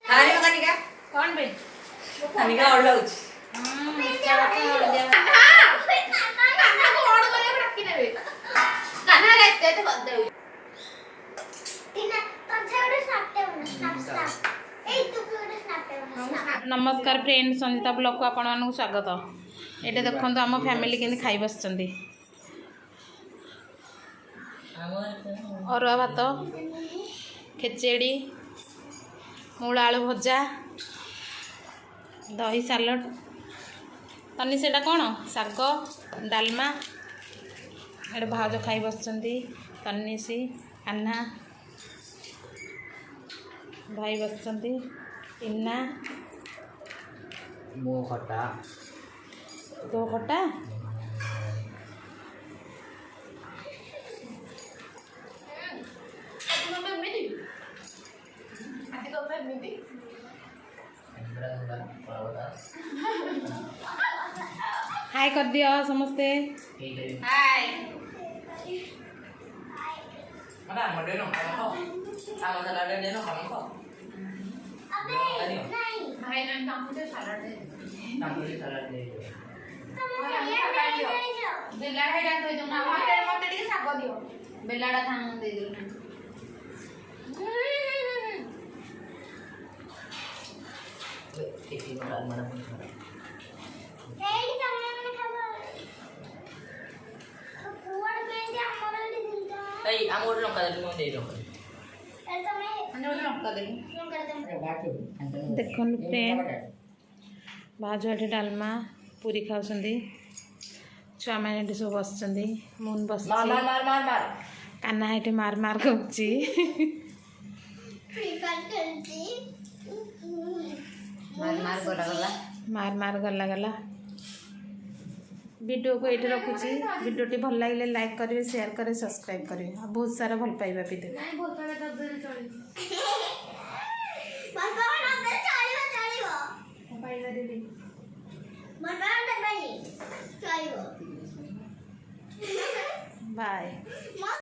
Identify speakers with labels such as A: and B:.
A: खाने का निका
B: कौन बे
A: खाने का और लाउच
B: मिर्चा का और दिया
C: खाना को और करे रखी देबे खाना रहते तो बद दे तिना पंचावडे स्नॅप स्नॅप ए तू कोडे स्नॅप
B: नमस्कार फ्रेंड संजीता ब्लॉग को आपण मानक स्वागत। ये देखो आम फैमिली के खाई बस अरुआ भात खेचेड़ी मूला आलू भजा दही सालड तनी से कौन शाग डालमा ये भाज खाई बस तनिसी कान्हा भाई बस इन्ना
A: मो खटा
B: तो खटा हाय कर दियो समस्ते
C: हाय
A: mana model no kamu sama salad deh no kamu kok
C: अबे नहीं भाई ने टमाटर सलाद दे
A: tampil salad deh
C: बेलाड़ा हेडा तो दो ना मटे मटे टिके साग दियो बेलाड़ा थांग दे दो
A: ini mana pun
C: रेडी तमने में खाबो पुआड़ बेंदे हमरा ले दिलता
A: hey amor no kada tuh deh dong
C: ए तमे अन्ने वाला लंका दे क्यों कर दे
B: देखो फ्रेंड भाज डालमा पूरी खाऊँ छुआ मैंने सब बस मुन बस
A: mar mar mar mar mar
B: Kanha ये मार मार कर
C: फ्री फायर खेलती मार मार गला
B: मार गला गला वीडियो को ये रखुची वीडियो भल लगे लाइक करेंगे शेयर करें सब्सक्राइब करें बहुत सारा भल पाइबा भी देवे
C: नहीं बहुत सारा दब दे चली बाबा ना दे चलिबो पाइबा दे दे बाबा ना दे चलिबो
B: बाय।